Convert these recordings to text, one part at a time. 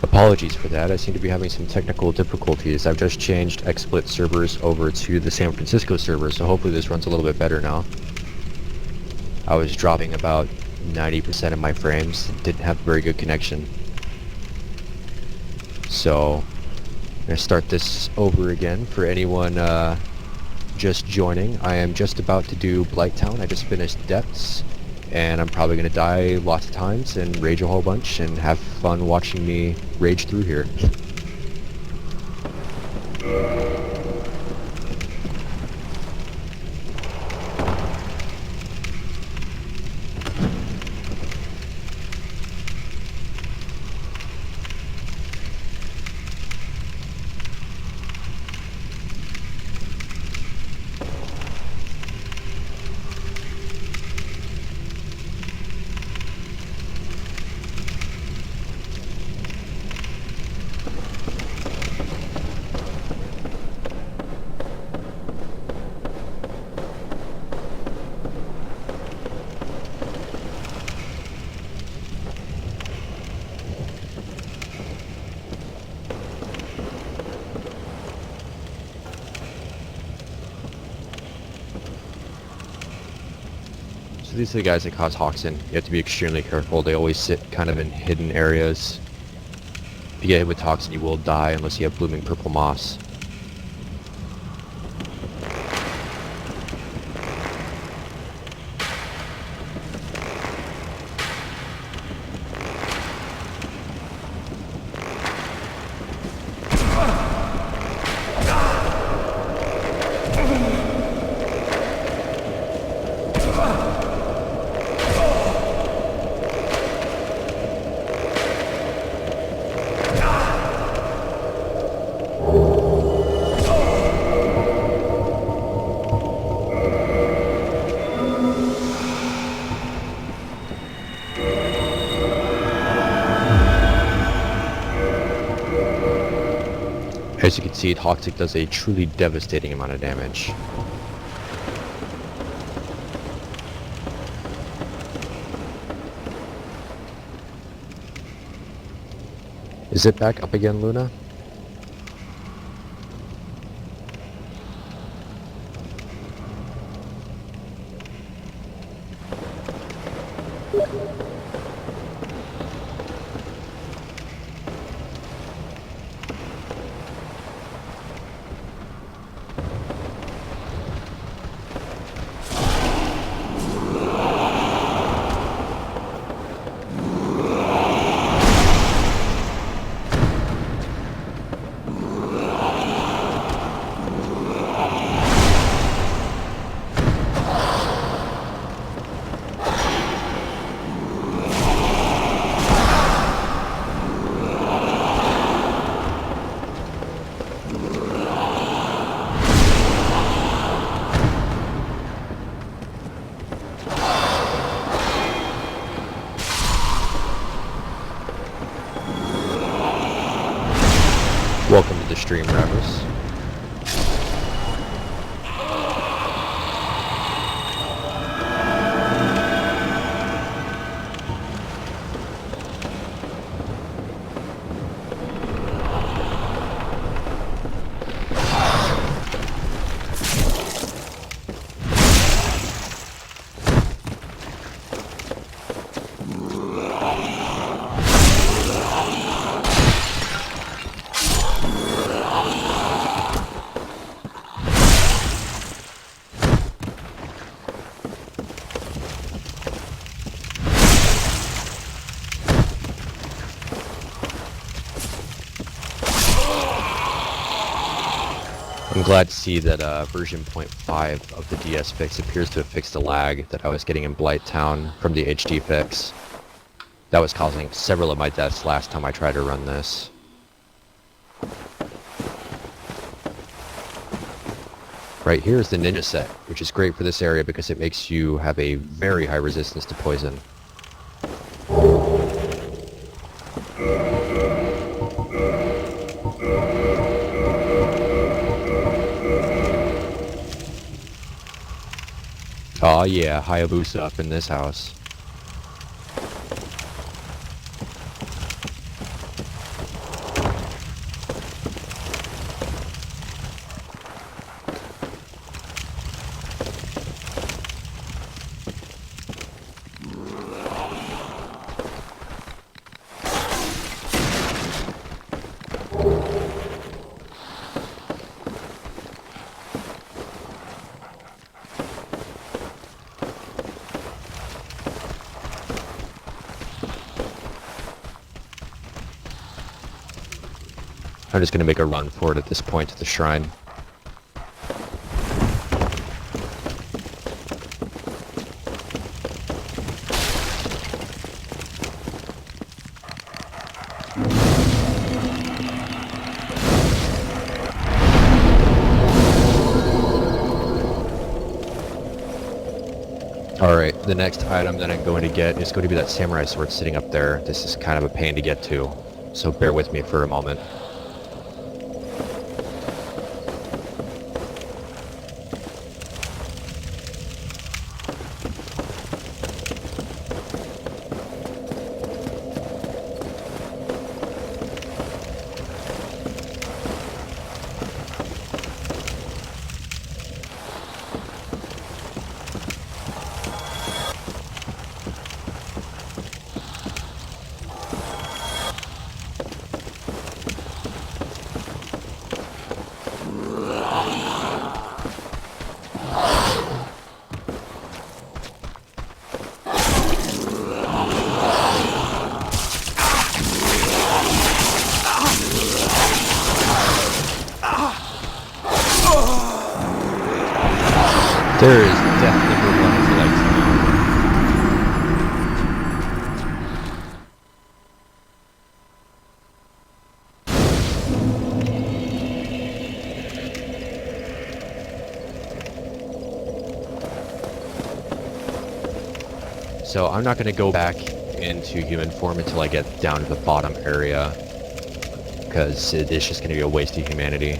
Apologies for that, I seem to be having some technical difficulties. I've just changed XSplit servers over to the San Francisco server, so hopefully this runs a little bit better now. I was dropping about 90% of my frames, didn't have very good connection. So, I'm going to start this over again for anyone just joining. I am just about to do Blighttown. I just finished Depths, and I'm probably going to die lots of times and rage a whole bunch and have fun watching me rage through here. So these are the guys that cause Hoxin. You have to be extremely careful. They always sit kind of in hidden areas. If you get hit with Toxin, you will die unless you have blooming purple moss. As you can see, Toxic does a truly devastating amount of damage. Is it back up again, Luna? Welcome to the stream, Ravis. I'm glad to see that version 0.5 of the DS fix appears to have fixed the lag that I was getting in Blighttown from the HD fix. That was causing several of my deaths last time I tried to run this. Right here is the ninja set, which is great for this area because it makes you have a very high resistance to poison. Aw yeah, Hayabusa up in this house. I'm just going to make a run for it at this point to the shrine. Alright, the next item that I'm going to get is going to be that samurai sword sitting up there. This is kind of a pain to get to, so bear with me for a moment. There is death number one for Blighttown. So I'm not going to go back into human form until I get down to the bottom area, because it's just going to be a waste of humanity.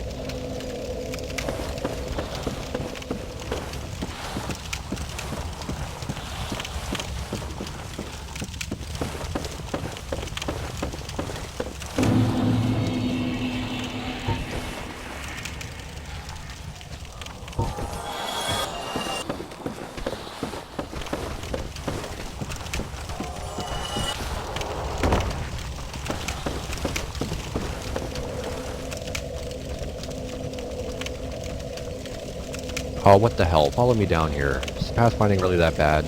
Oh, what the hell? Follow me down here. Is pathfinding really that bad?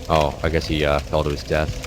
Oh, I guess he fell to his death.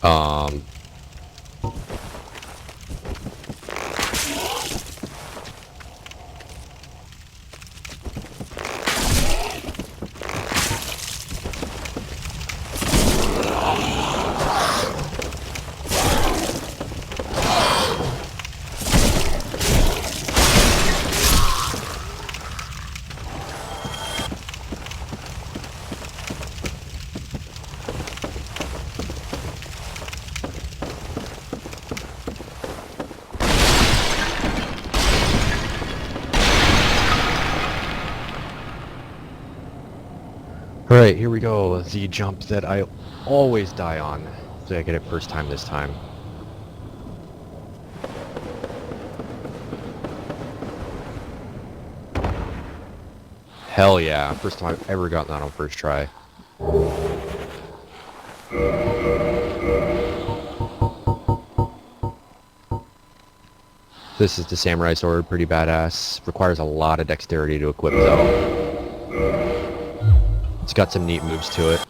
Um, Alright, here we go. The jump that I always die on. Hopefully I get it first time this time. Hell yeah, first time I've ever gotten that on first try. This is the samurai sword, pretty badass. Requires a lot of dexterity to equip though. It's got some neat moves to it.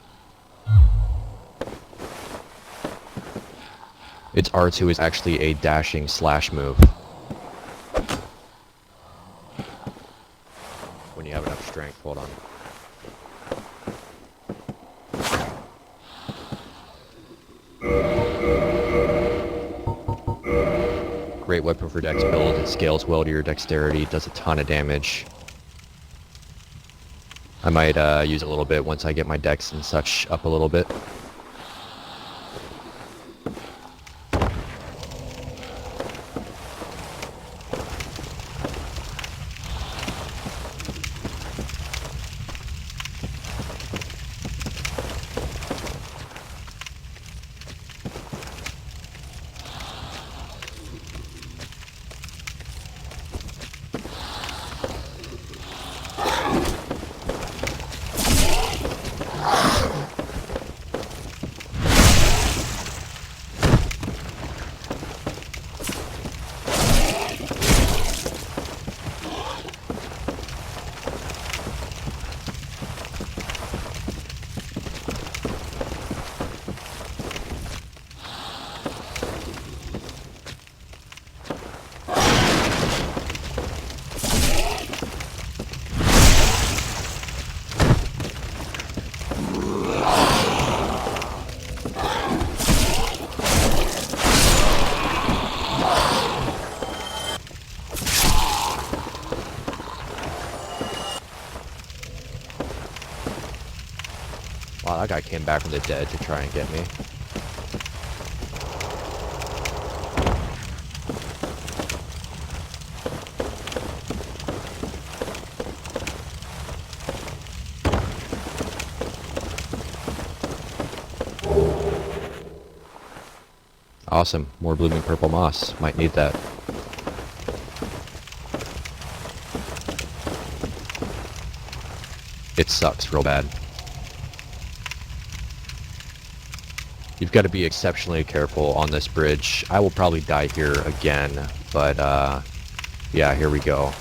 Its R2 is actually a dashing slash move. When you have enough strength, hold on. Great weapon for dex build. It scales well to your dexterity, does a ton of damage. I might use it a little bit once I get my dex and such up a little bit. Wow, that guy came back from the dead to try and get me. Awesome. More blooming purple moss. Might need that. It sucks real bad. You've got to be exceptionally careful on this bridge. I will probably die here again, but yeah, here we go.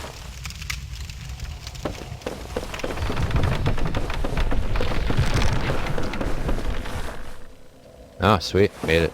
Oh, sweet. Made it.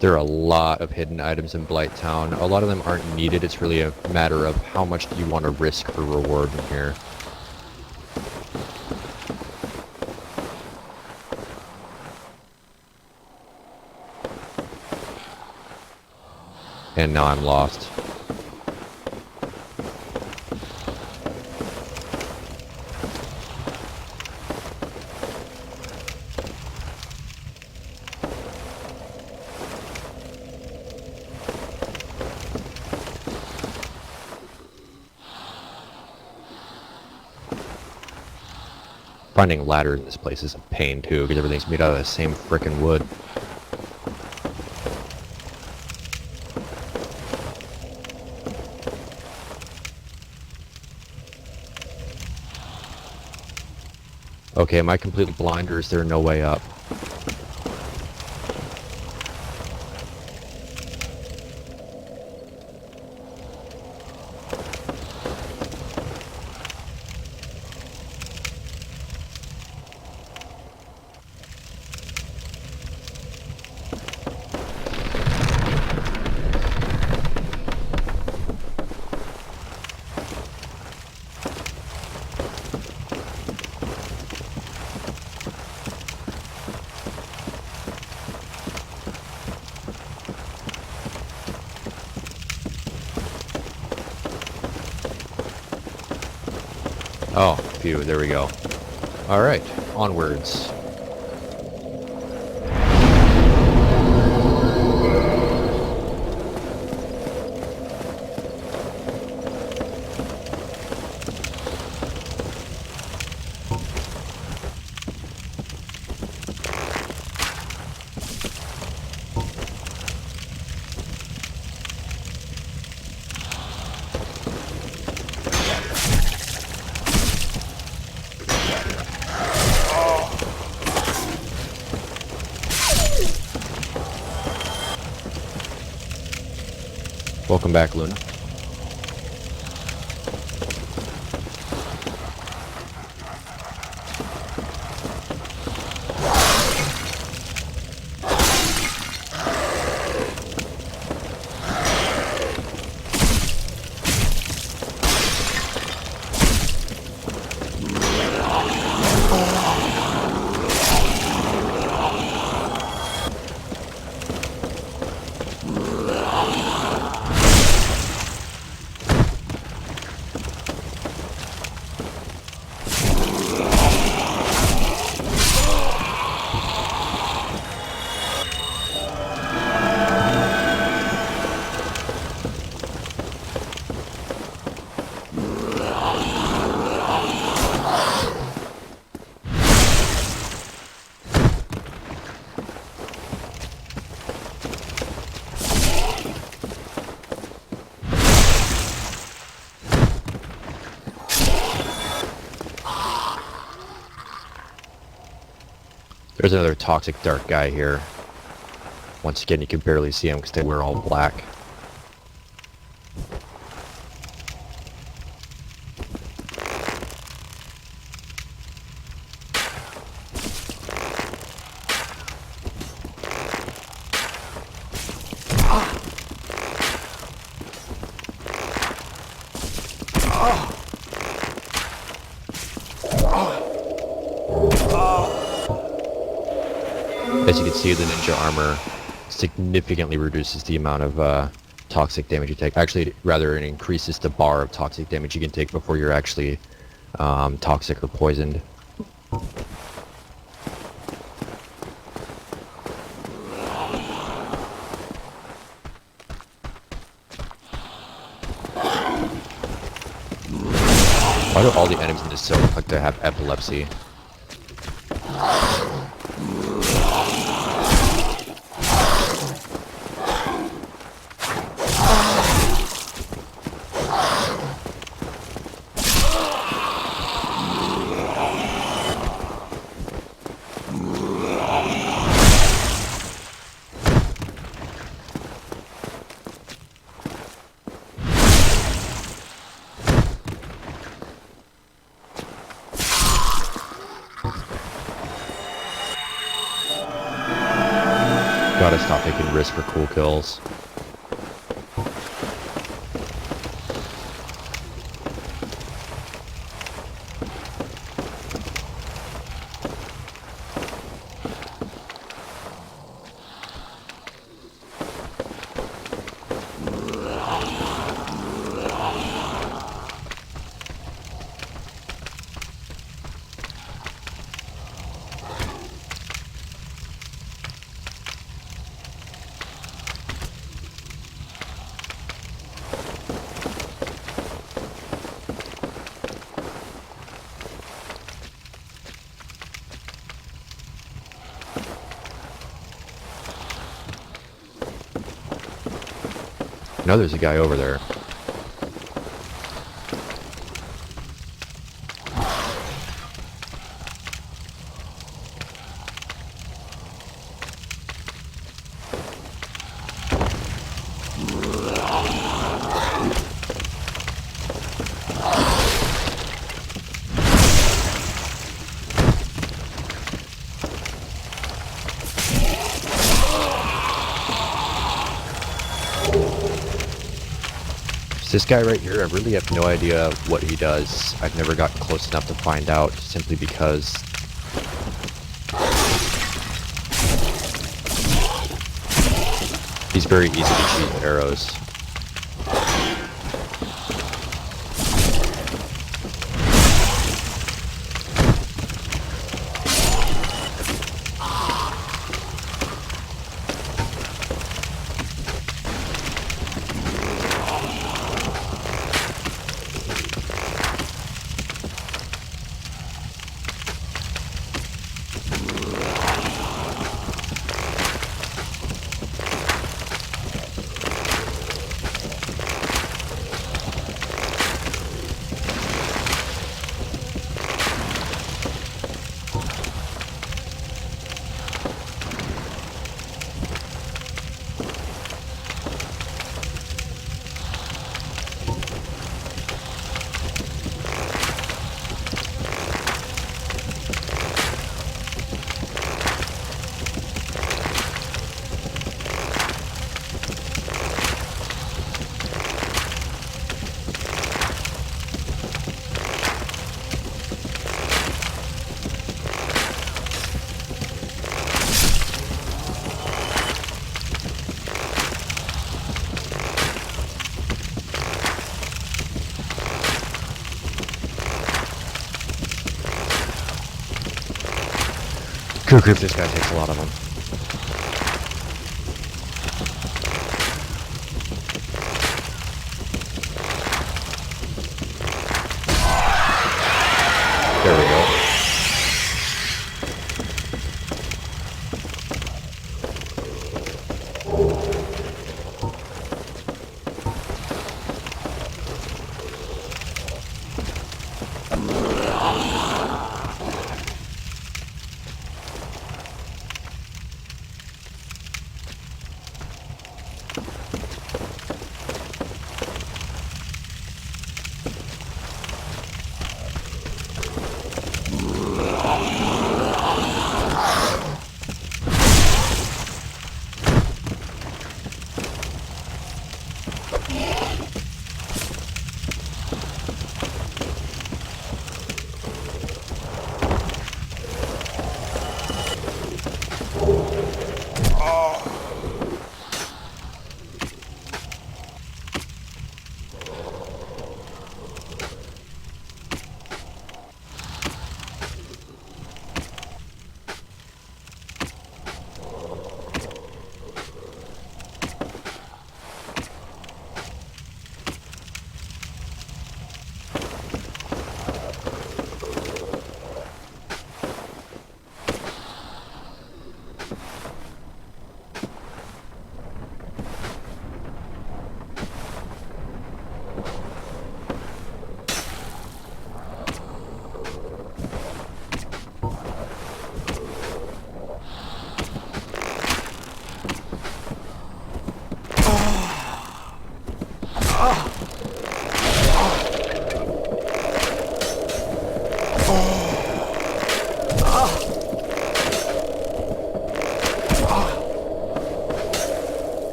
There are a lot of hidden items in Blighttown. A lot of them aren't needed. It's really a matter of how much do you want to risk for reward in here. And now I'm lost. Finding ladders in this place is a pain too, because everything's made out of the same frickin' wood. Okay, am I completely blind or is there no way up? Oh, phew, there we go. Alright, onwards. Welcome back, Luna. There's another toxic dark guy here. Once again, you can barely see him because they wear all black. As you can see, the ninja armor significantly reduces the amount of toxic damage you take. Actually, rather, it increases the bar of toxic damage you can take before you're actually toxic or poisoned. Why do all the enemies in this cell look like they have epilepsy? Gotta stop taking risks for cool kills. I know there's a guy over there. This guy right here, I really have no idea what he does. I've never gotten close enough to find out, simply because he's very easy to cheat with arrows. Group, this guy takes a lot of them. There we go.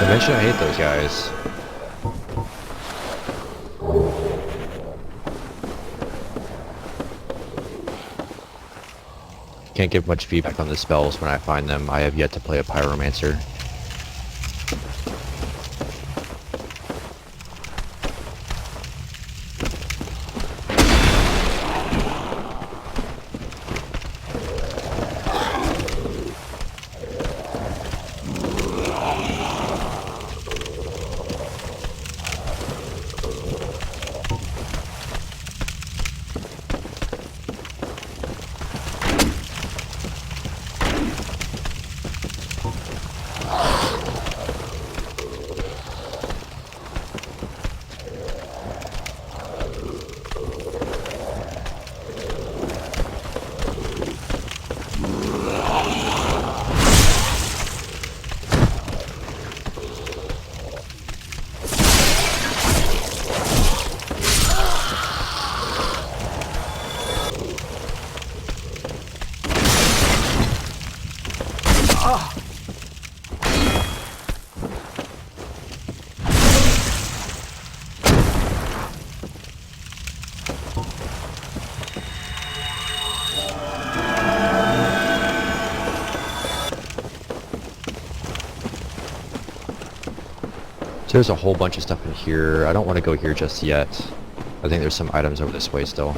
Eventually, I hate those guys. Can't give much feedback on the spells when I find them. I have yet to play a pyromancer. So there's a whole bunch of stuff in here. I don't want to go here just yet. I think there's some items over this way still.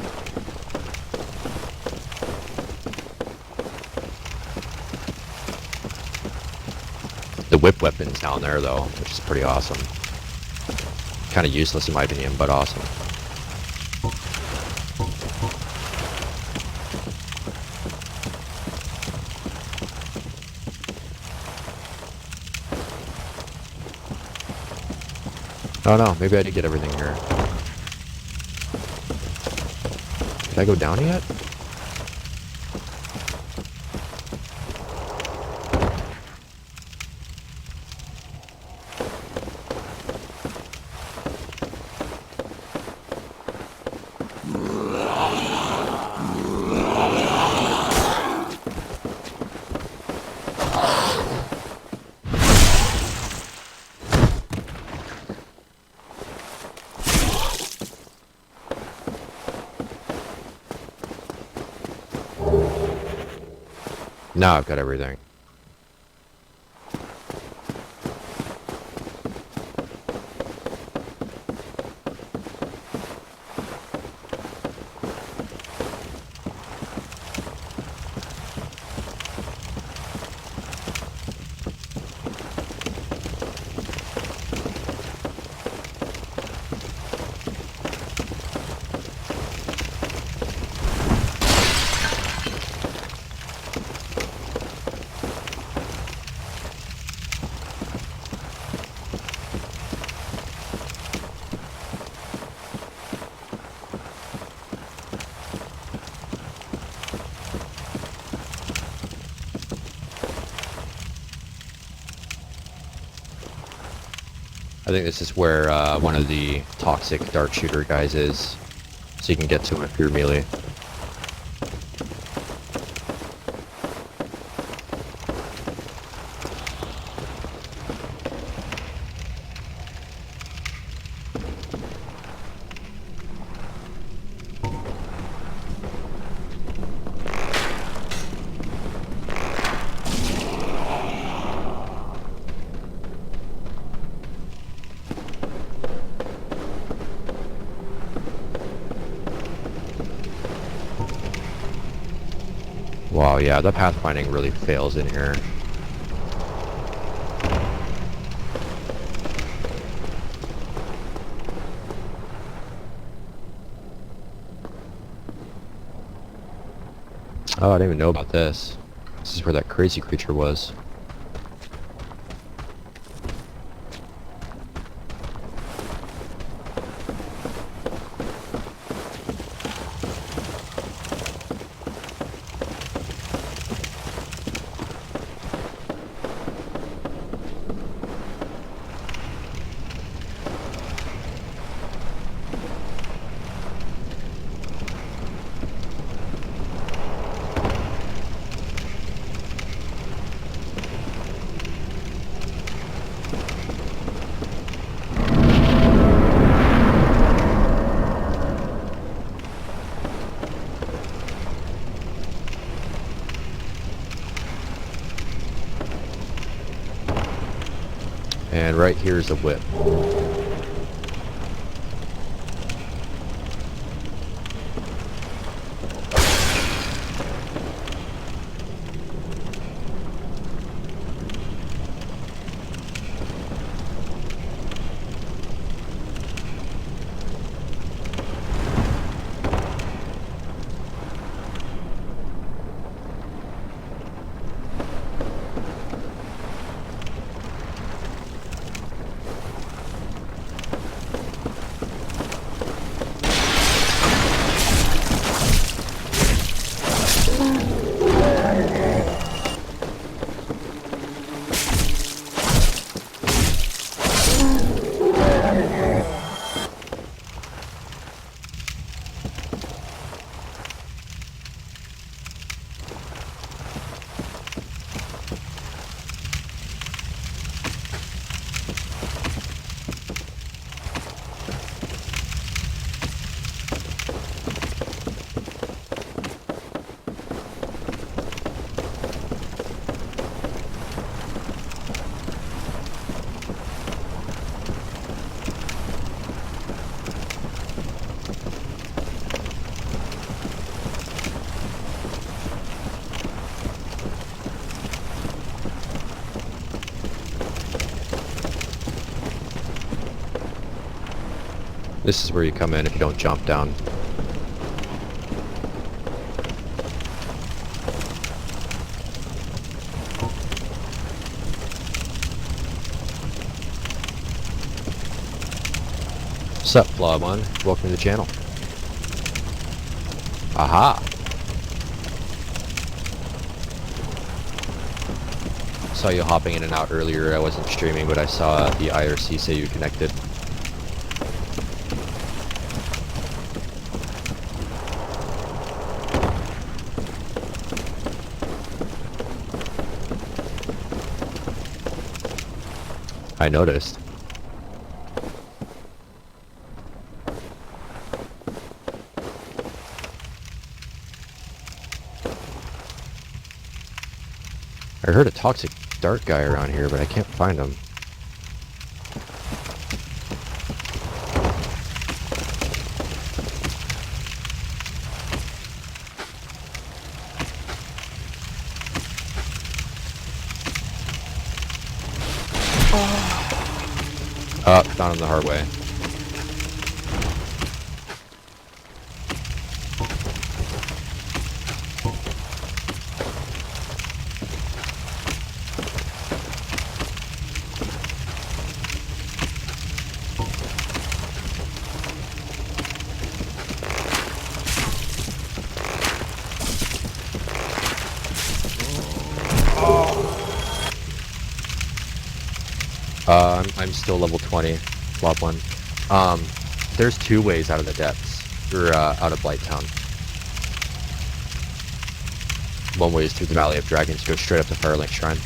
The whip weapon's down there though, which is pretty awesome. Kind of useless in my opinion, but awesome. Oh no, maybe I did get everything here. Did I go down yet? Now I've got everything. I think this is where one of the toxic dart shooter guys is, so you can get to him if you're melee. Wow, yeah, the pathfinding really fails in here. Oh, I didn't even know about this. This is where that crazy creature was. And right here is a whip. This is where you come in if you don't jump down. Sup, Flawmon? Welcome to the channel. Aha! Saw you hopping in and out earlier. I wasn't streaming, but I saw the IRC say you connected. I noticed. I heard a toxic dart guy around here, but I can't find him. Found him the hard way. I'm still level 20, flop 1. There's 2 ways out of the depths, or out of Blighttown. One way is through the Valley of Dragons, go straight up to Firelink Shrine.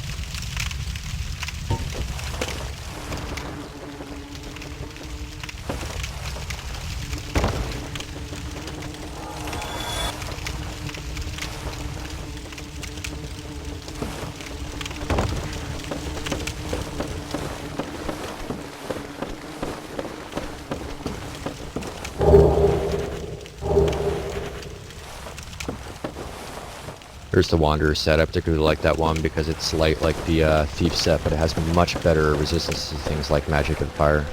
There's the Wanderer set. I particularly like that one because it's light like the Thief set, but it has much better resistance to things like magic and fire.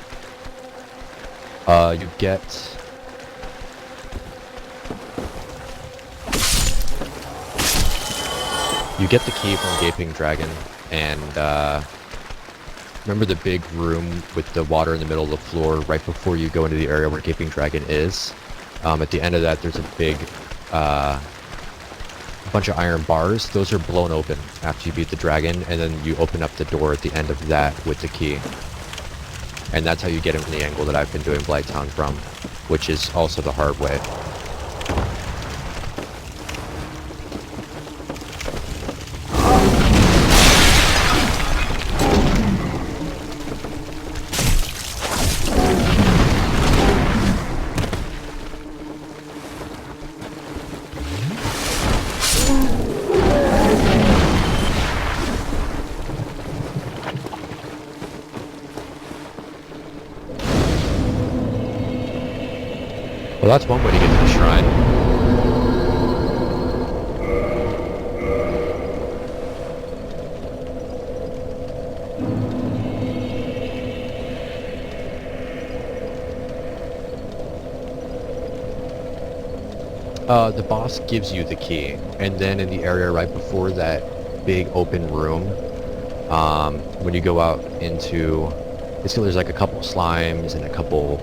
You get... the key from Gaping Dragon, and remember the big room with the water in the middle of the floor right before you go into the area where Gaping Dragon is? At the end of that, there's a big... bunch of iron bars. Those are blown open after you beat the dragon, and then you open up the door at the end of that with the key. And that's how you get into the angle that I've been doing Blighttown from, which is also the hard way. Well, that's one way to get to the shrine. The boss gives you the key, and then in the area right before that big open room, when you go out into... basically there's like a couple slimes and a couple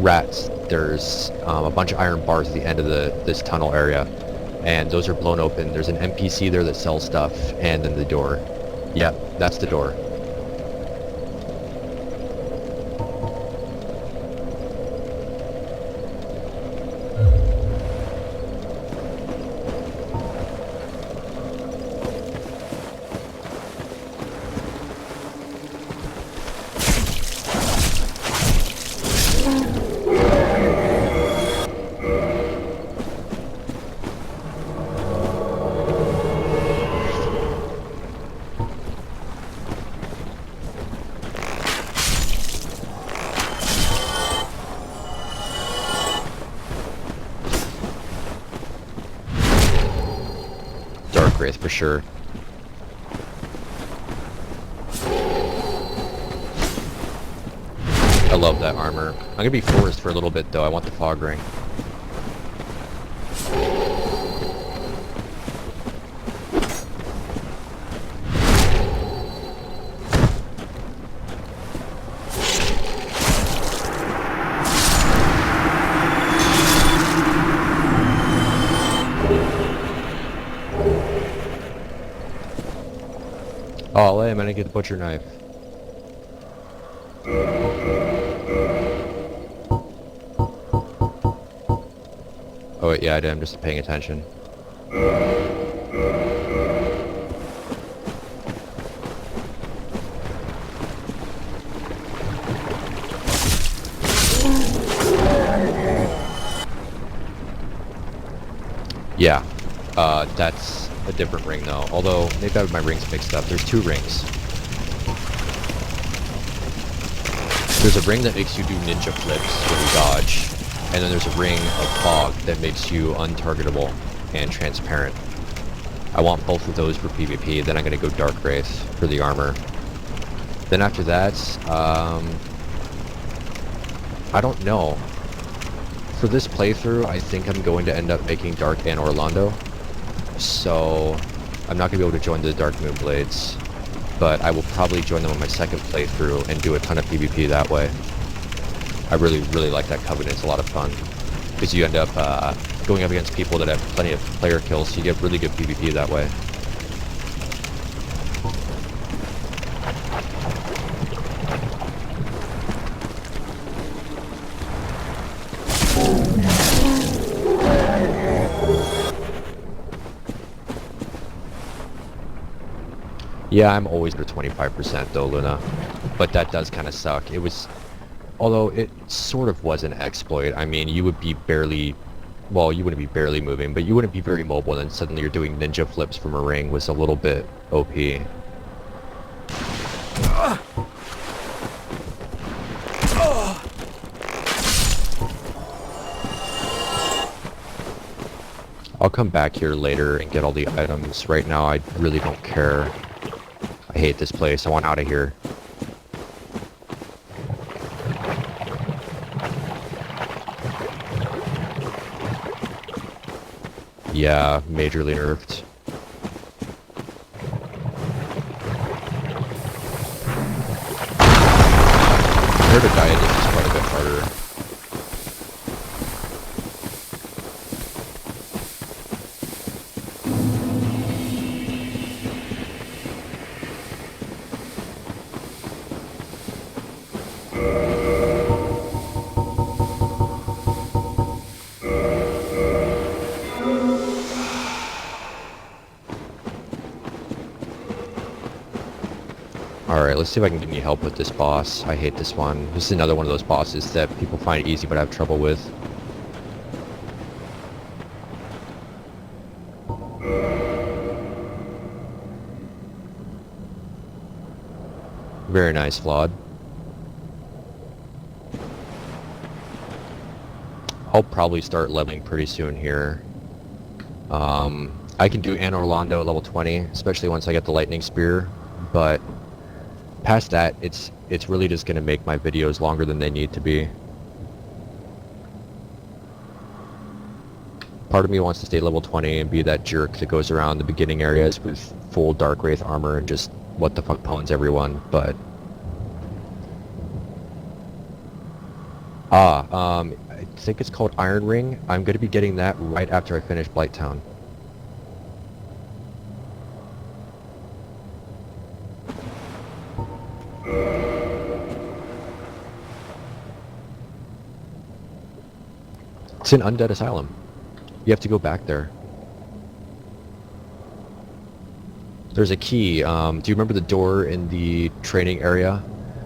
rats. There's a bunch of iron bars at the end of this tunnel area, and those are blown open. There's an NPC there that sells stuff, and then the door. Yep, that's the door. Wraith for sure. I love that armor. I'm gonna be forest for a little bit though. I want the fog ring. Oh, I'm gonna get the butcher knife. Oh wait, yeah, I did. I'm just paying attention. Yeah, that's a different ring though, although maybe I have my rings mixed up. There's two rings. There's a ring that makes you do ninja flips when you dodge, and then there's a ring of fog that makes you untargetable and transparent. I want both of those for PvP, then I'm going to go Dark Wraith for the armor. Then after that, I don't know. For this playthrough, I think I'm going to end up making Dark and Orlando, so I'm not going to be able to join the Dark Moonblades, but I will probably join them on my second playthrough and do a ton of PvP that way. I really, really like that Covenant. It's a lot of fun, because you end up going up against people that have plenty of player kills, so you get really good PvP that way. Yeah, I'm always under 25% though, Luna. But that does kind of suck. It was... Although it sort of was an exploit. I mean, you would be barely... Well, you wouldn't be barely moving, but you wouldn't be very mobile, and then suddenly you're doing ninja flips from a ring was a little bit OP. I'll come back here later and get all the items. Right now, I really don't care. I hate this place. I want out of here. Yeah, majorly nerfed. Compared to Diet, this is quite a bit harder. Alright, let's see if I can get any help with this boss. I hate this one. This is another one of those bosses that people find easy but have trouble with. Very nice, Flawed. I'll probably start leveling pretty soon here. I can do An Orlando at level 20, especially once I get the Lightning Spear, but past that, it's really just going to make my videos longer than they need to be. Part of me wants to stay level 20 and be that jerk that goes around the beginning areas with full Dark Wraith armor and just what the fuck pwns everyone, but... I think it's called Iron Ring. I'm going to be getting that right after I finish Blighttown. It's an Undead Asylum. You have to go back there. There's a key. Do you remember the door in the training area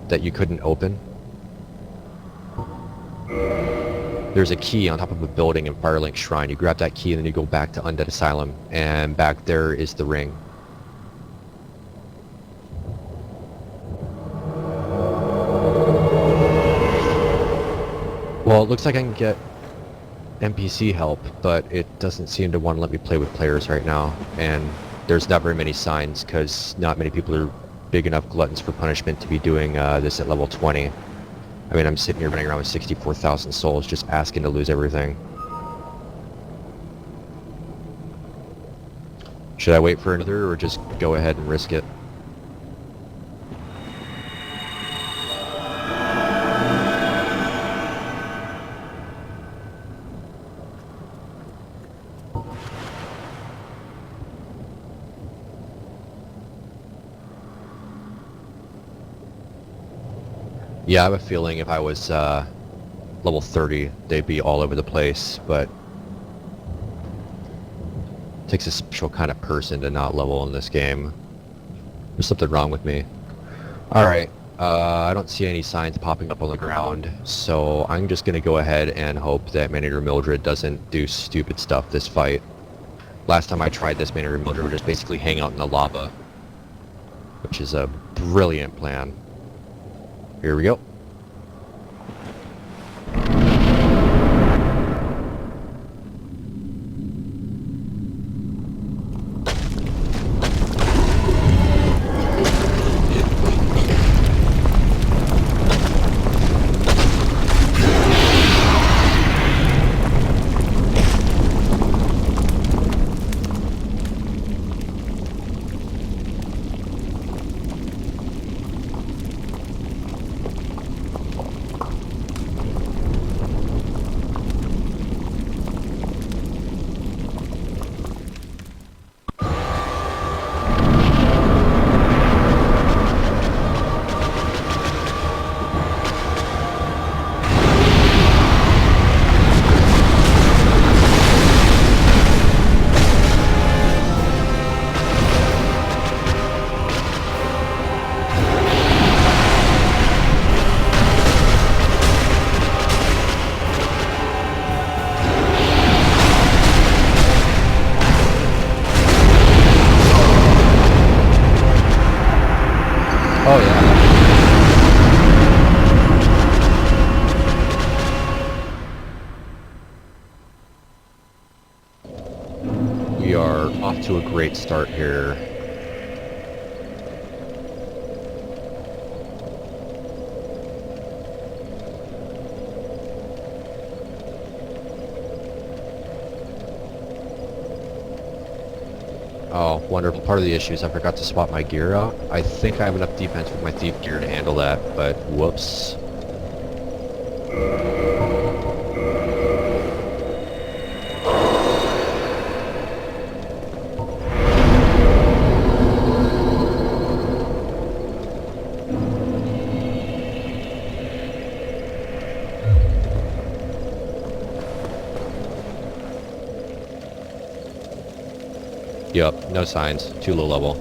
that you couldn't open? There's a key on top of a building in Firelink Shrine. You grab that key and then you go back to Undead Asylum, and back there is the ring. Well, it looks like I can get NPC help, but it doesn't seem to want to let me play with players right now, and there's not very many signs because not many people are big enough gluttons for punishment to be doing this at level 20. I mean, I'm sitting here running around with 64,000 souls just asking to lose everything. Should I wait for another or just go ahead and risk it? Yeah, I have a feeling if I was level 30, they'd be all over the place, but it takes a special kind of person to not level in this game. There's something wrong with me. Alright, I don't see any signs popping up on the ground, so I'm just going to go ahead and hope that Manager Mildred doesn't do stupid stuff this fight. Last time I tried this, man and remoter would just basically hang out in the lava, which is a brilliant plan. Here we go. Oh yeah. We are off to a great start here. Oh, wonderful. Part of the issue is I forgot to swap my gear out. I think I have enough defense with my thief gear to handle that, but whoops. Yup, no signs. Too low level.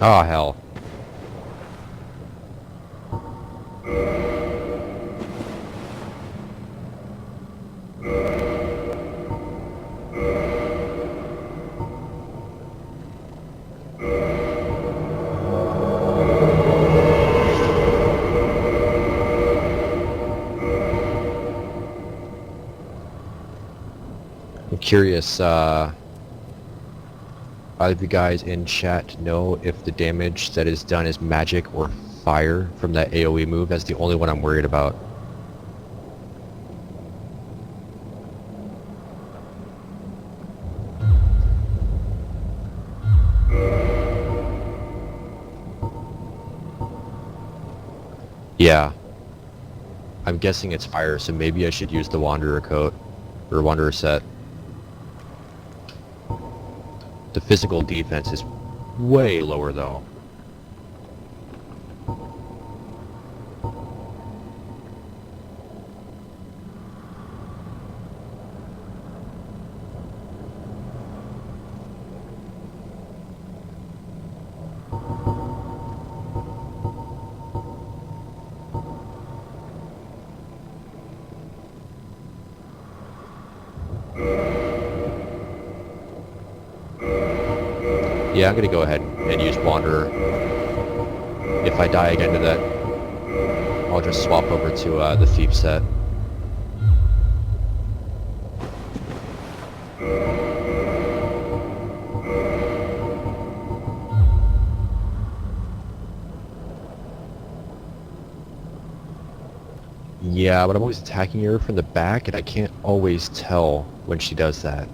Oh, hell. I'm curious, either of you guys in chat know if the damage that is done is magic or fire from that AoE move? That's the only one I'm worried about. Yeah. I'm guessing it's fire, so maybe I should use the Wanderer coat, or Wanderer set. The physical defense is way lower though. Yeah, I'm gonna go ahead and use Wanderer. If I die again to that, I'll just swap over to the Thief set. Yeah, but I'm always attacking her from the back, and I can't always tell when she does that.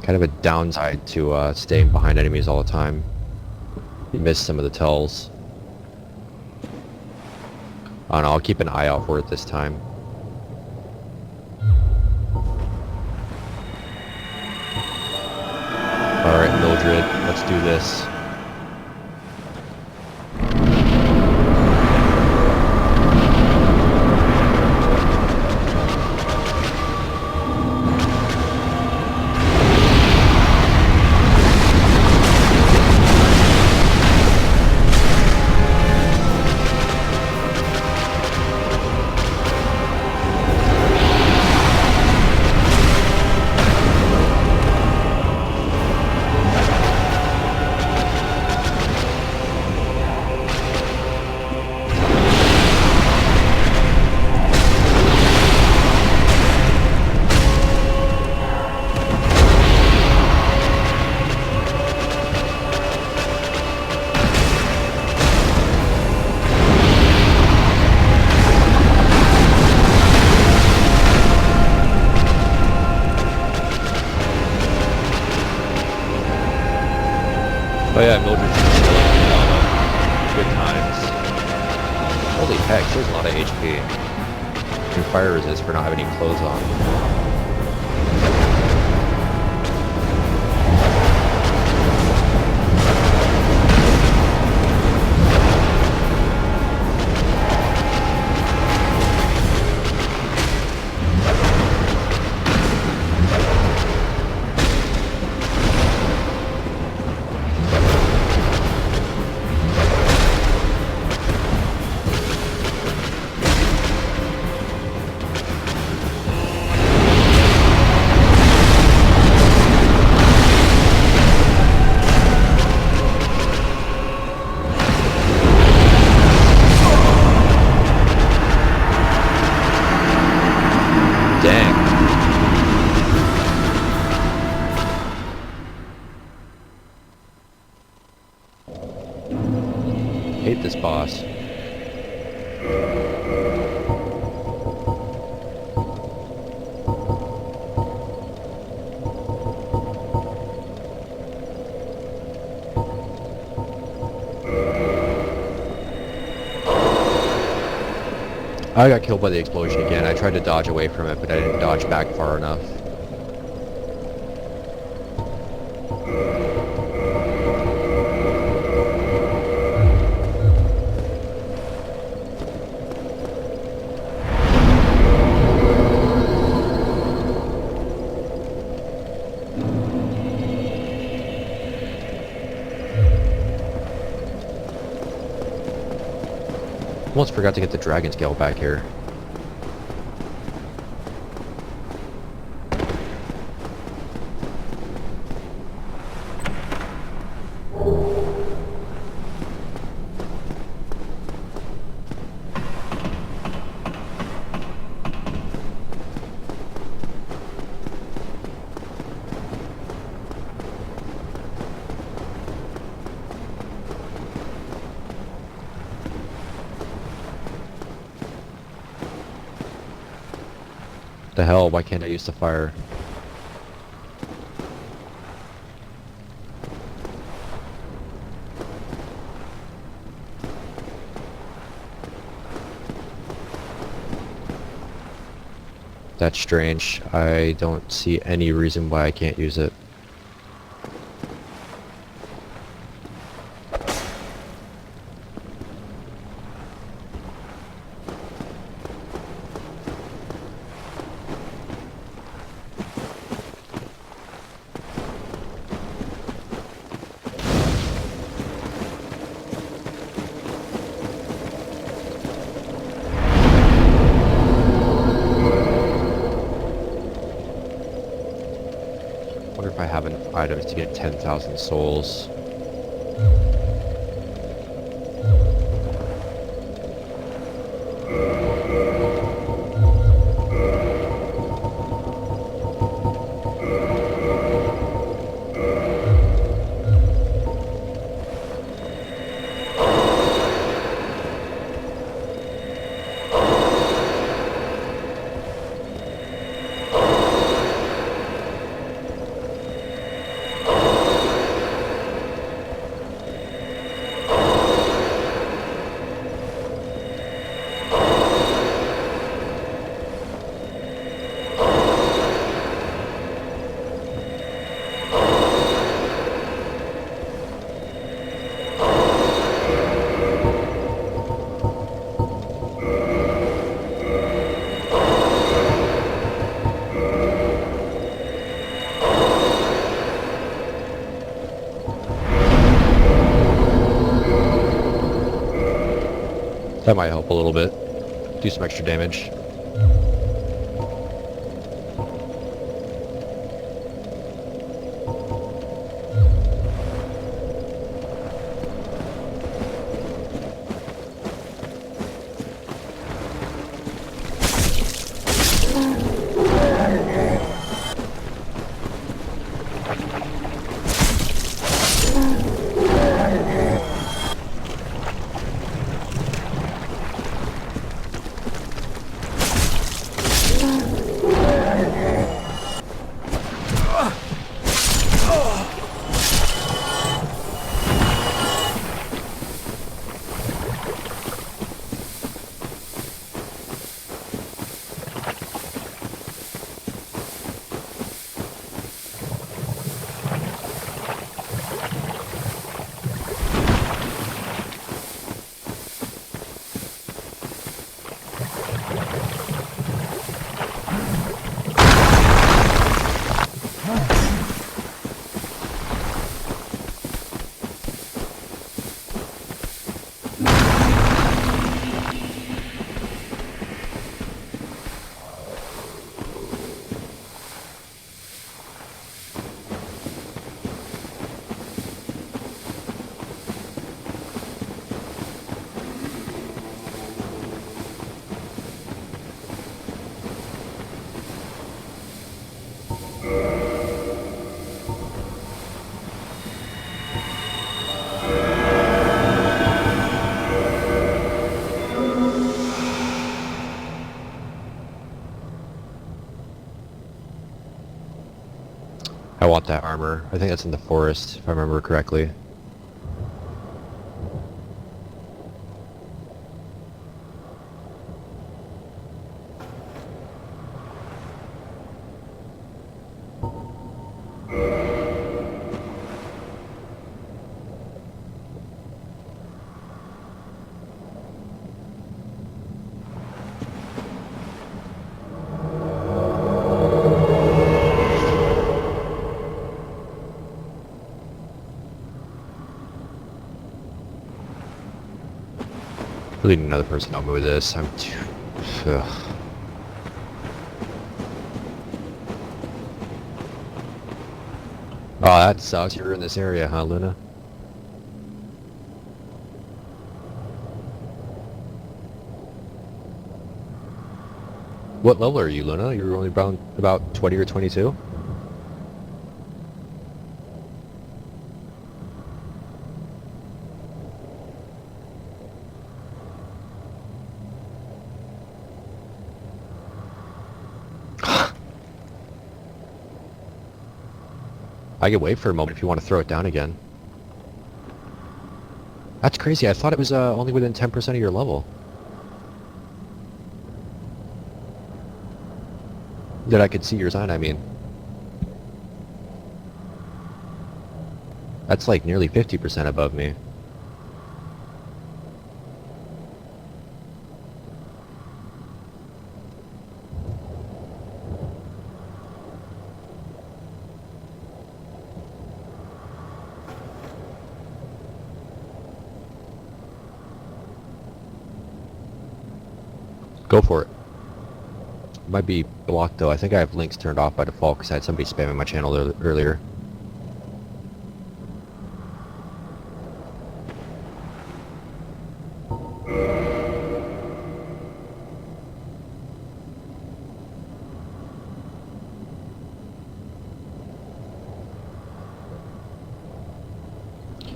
Kind of a downside to staying behind enemies all the time. You miss some of the tells. I don't know, I'll keep an eye out for it this time. Alright, Mildred, let's do this. Oh yeah, Mildred's just chilling. Good times. Holy heck, there's a lot of HP. And fire resist for not having any clothes on. Hate this boss. I got killed by the explosion again. I tried to dodge away from it, but I didn't dodge back far enough. Almost forgot to get the dragon scale back here. The hell, why can't I use the fire? That's strange. I don't see any reason why I can't use it. if I have enough items to get 10,000 souls. That might help a little bit. Do some extra damage. I want that armor. I think that's in the forest, if I remember correctly. Really need another person to help me with this. I'm too... Ugh. Oh, that sucks. You're in this area, huh, Luna? What level are you, Luna? You're only about 20 or 22? I can wait for a moment if you want to throw it down again. That's crazy. I thought it was only within 10% of your level. That I could see your sign, I mean. That's like nearly 50% above me. Go for it. Might be blocked though. I think I have links turned off by default because I had somebody spamming my channel earlier.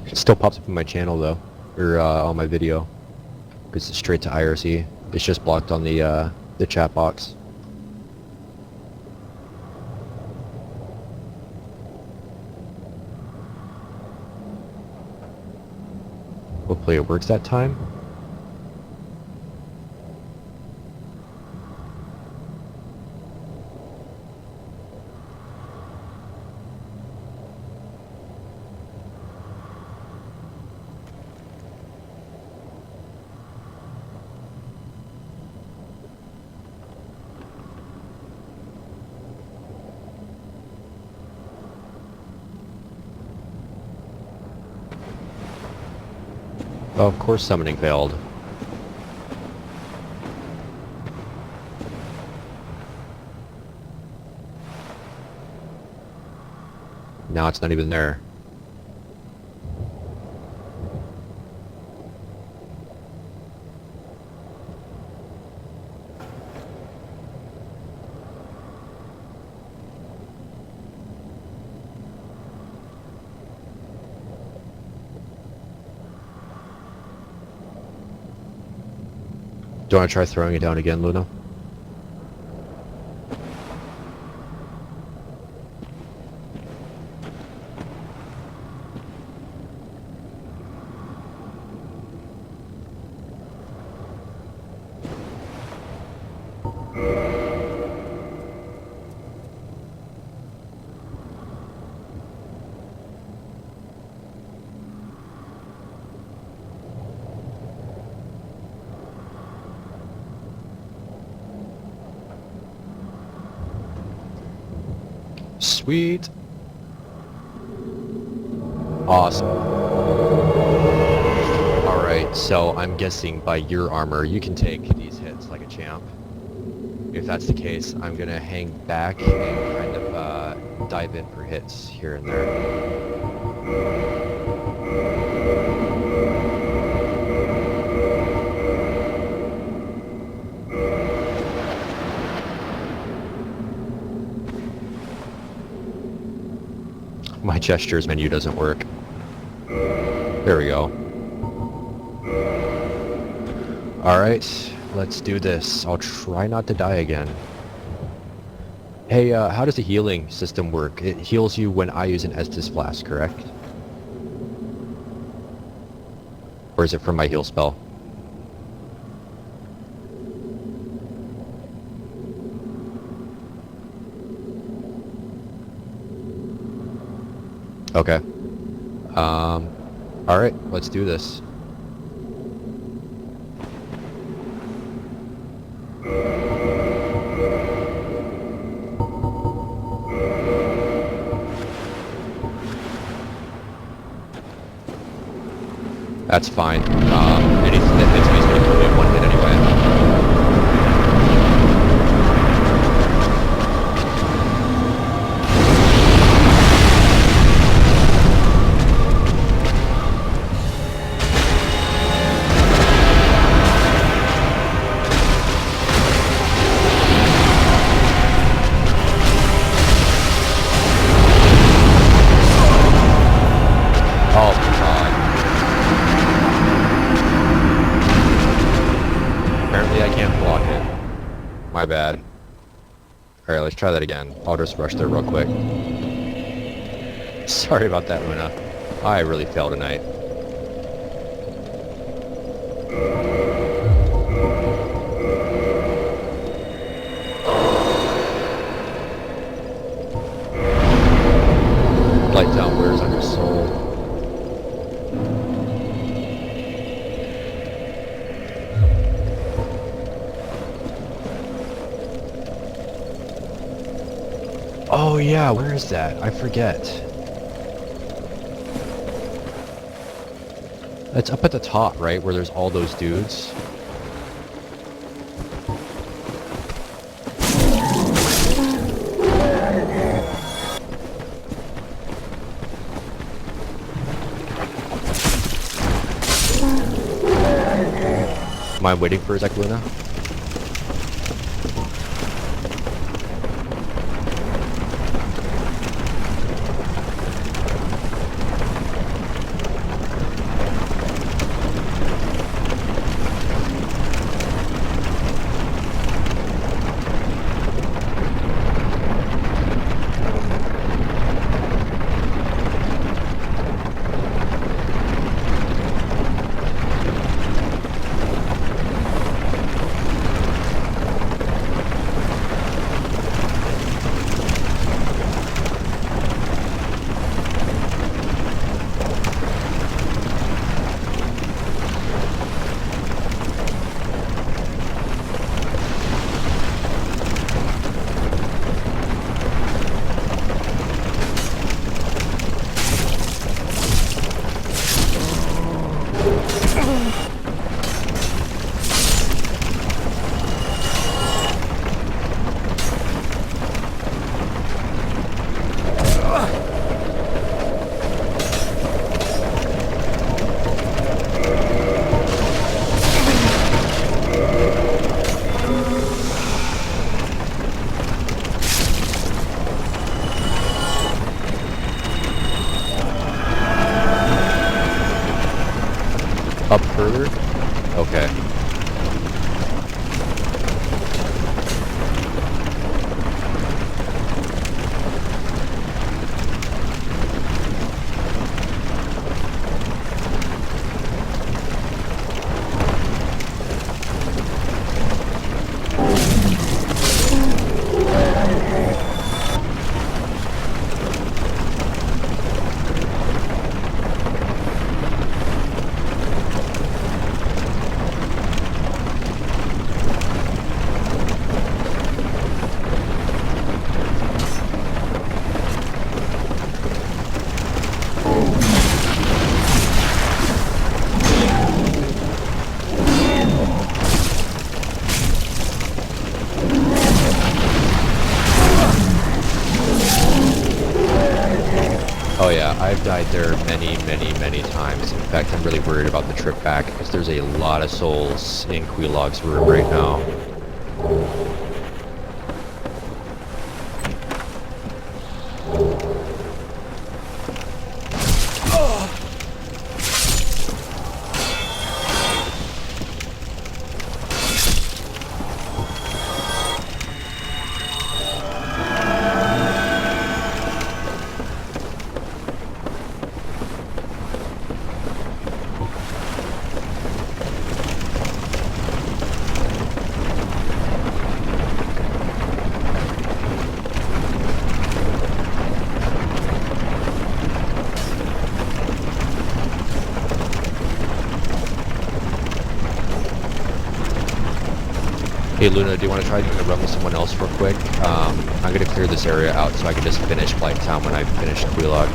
It still pops up in my channel though, or on my video, because it's straight to IRC. It's just blocked on the chat box. Hopefully it works that time. Oh, of course summoning failed. Now it's not even there. Do you want to try throwing it down again, Luna? Sweet. Awesome. Alright, so I'm guessing by your armor you can take these hits like a champ. If that's the case, I'm gonna hang back and kind of dive in for hits here and there. My gestures menu doesn't work. There we go. Alright, let's do this. I'll try not to die again. Hey, how does the healing system work? It heals you when I use an Estus Flask, correct? Or is it from my heal spell? Okay. Alright, let's do this. That's fine. Anything that hits me is going to kill me in one hit anyway. Oh my god. Apparently I can't block it. My bad. Alright, let's try that again. I'll just rush there real quick. Sorry about that, Luna. I really failed tonight. Blighttown wears on your soul. Oh yeah, where is that? I forget. It's up at the top, right? Where there's all those dudes. mind waiting for a sec, Luna? Up further? Okay. Oh yeah, I've died there many times. In fact, I'm really worried about the trip back because there's a lot of souls in Quelog's room right now. Hey Luna, do you want to try doing a run with someone else real quick? I'm going to clear this area out so I can just finish Blighttown when I finish Quelog.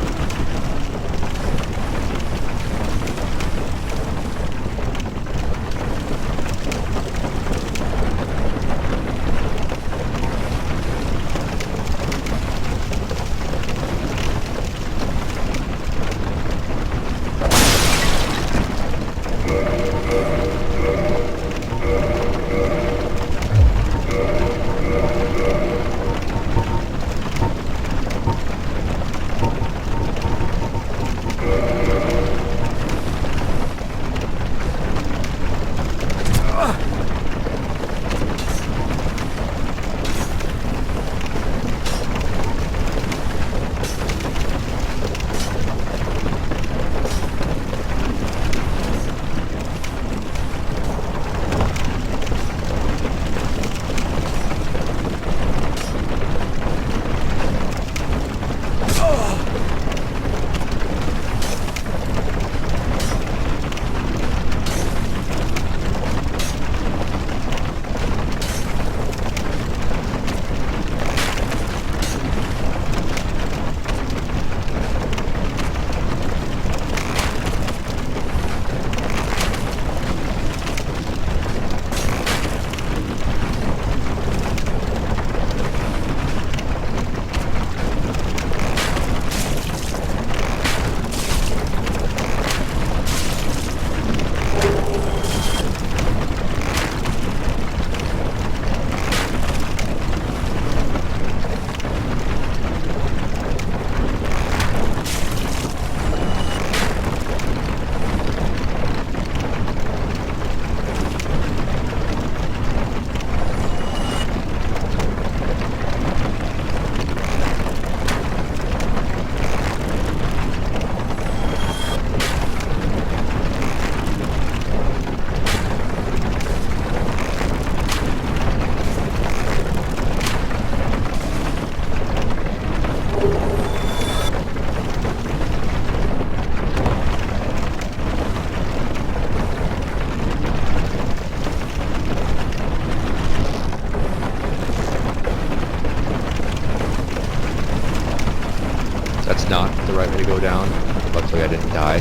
it's not the right way to go down. Luckily I didn't die.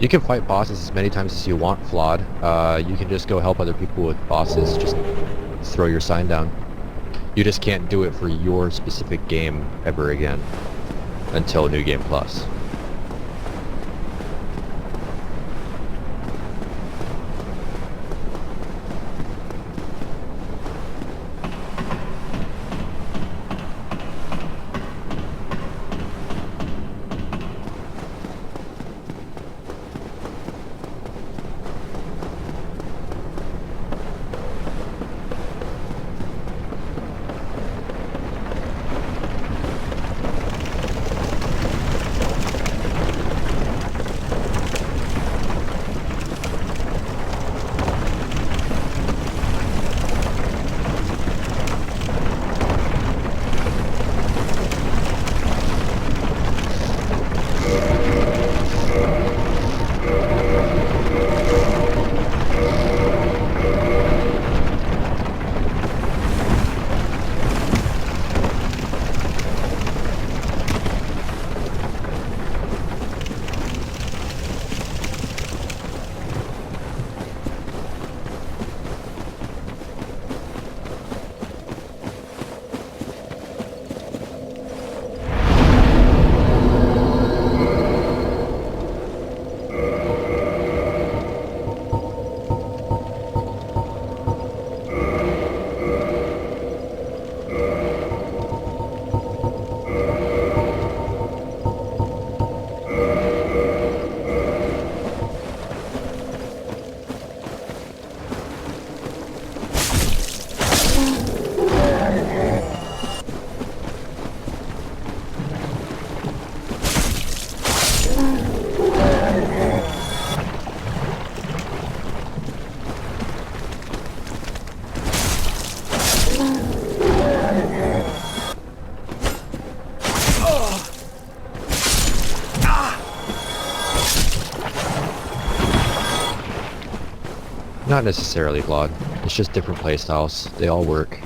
You can fight bosses as many times as you want, Flawed. You can just go help other people with bosses, just throw your sign down. You just can't do it for your specific game ever again until New Game Plus. Not necessarily, Claude. It's just different playstyles. They all work.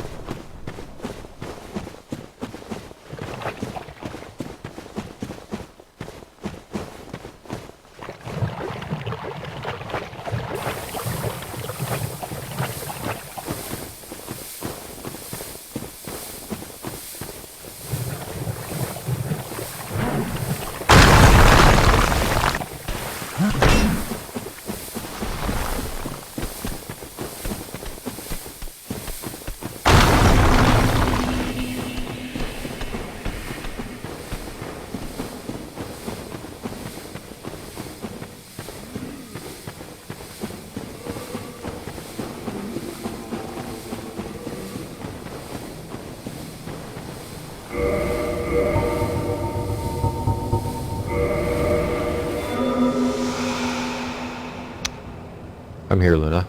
I'm here, Luna.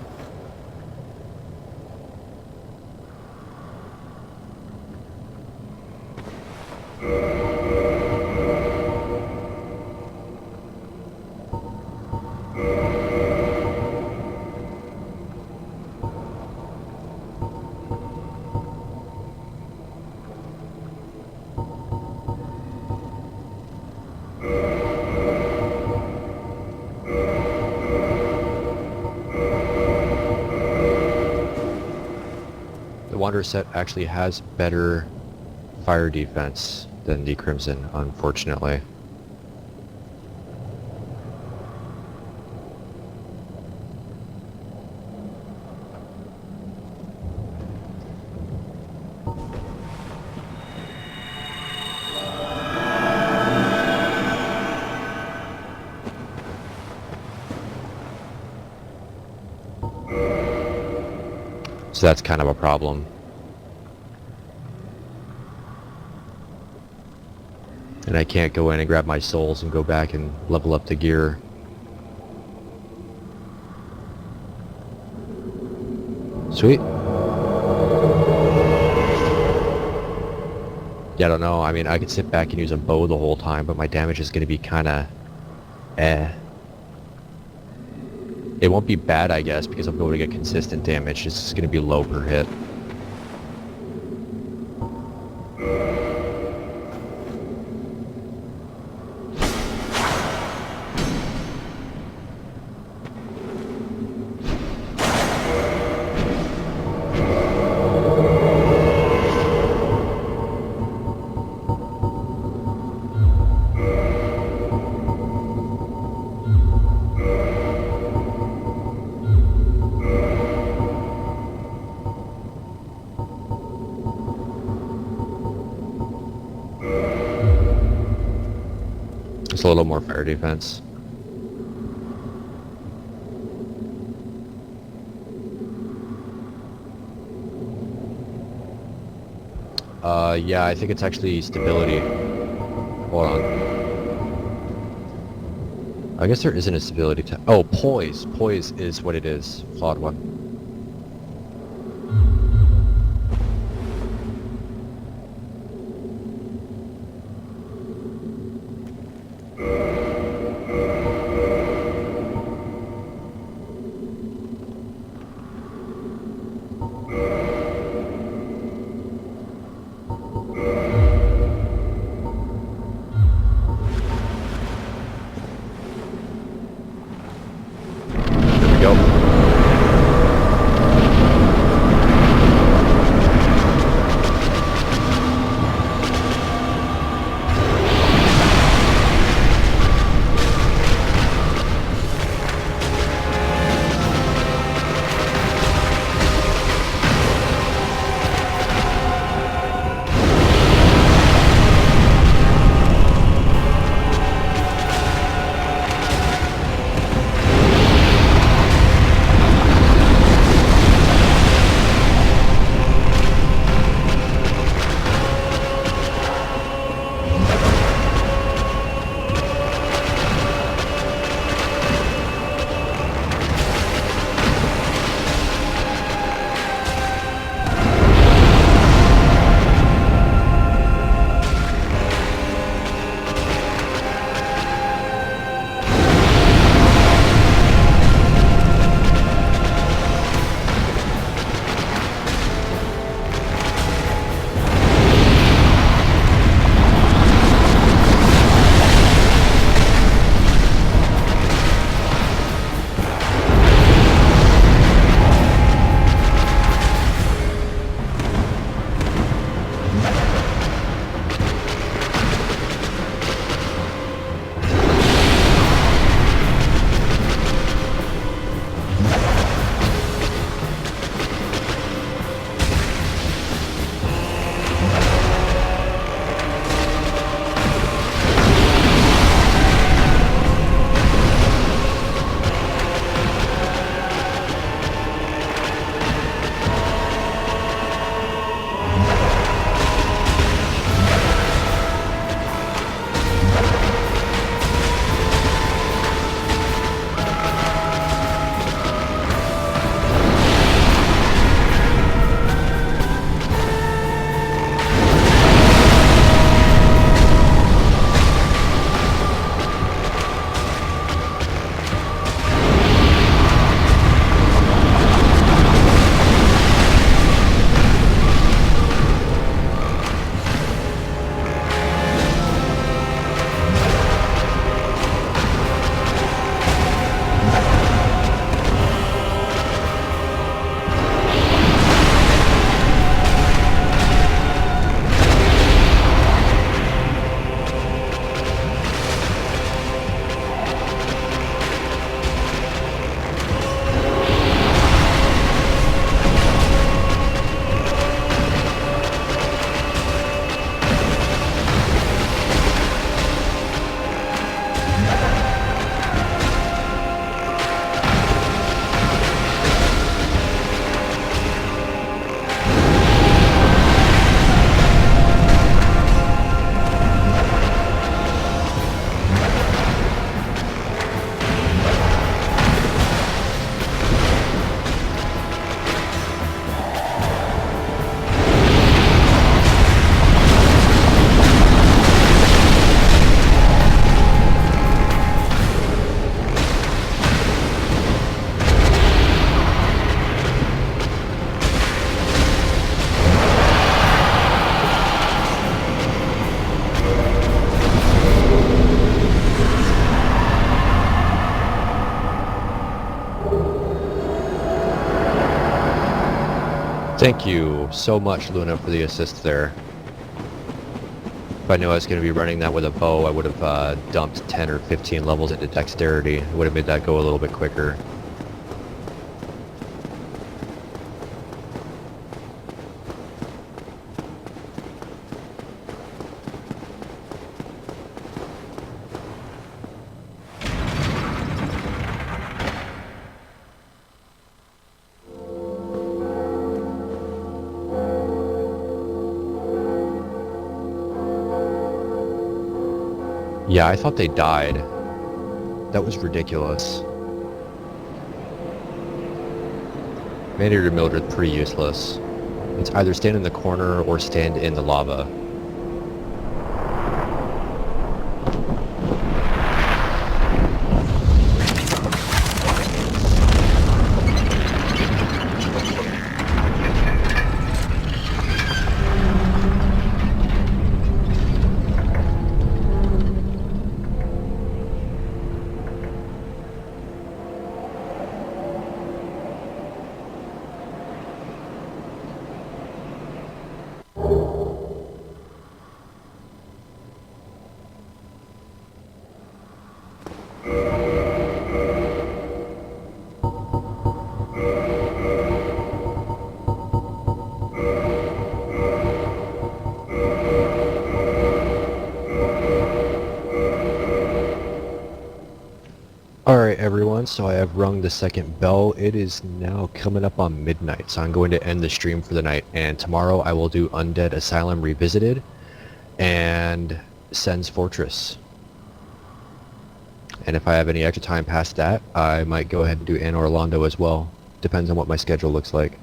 The Wanderer set actually has better fire defense than the Crimson, unfortunately. So that's kind of a problem. And I can't go in and grab my souls and go back and level up the gear. Sweet. Yeah, I don't know. I mean, I could sit back and use a bow the whole time, but my damage is going to be kind of It won't be bad, I guess, because I'll be able to get consistent damage. It's just going to be low per hit. Just a little more fire defense. Yeah, I think it's actually stability. Hold on. I guess there isn't a stability to... Oh, poise. Poise is what it is. Flawed one. Thank you so much, Luna, for the assist there. If I knew I was going to be running that with a bow, I would have dumped 10 or 15 levels into dexterity. It would have made that go a little bit quicker. Yeah, I thought they died. That was ridiculous. Mandated Mildred's pretty useless. It's either stand in the corner or stand in the lava. Alright everyone, so I have rung the second bell. It is now coming up on midnight, so I'm going to end the stream for the night. And tomorrow I will do Undead Asylum Revisited and Sen's Fortress. And if I have any extra time past that, I might go ahead and do Anne Orlando as well. Depends on what my schedule looks like.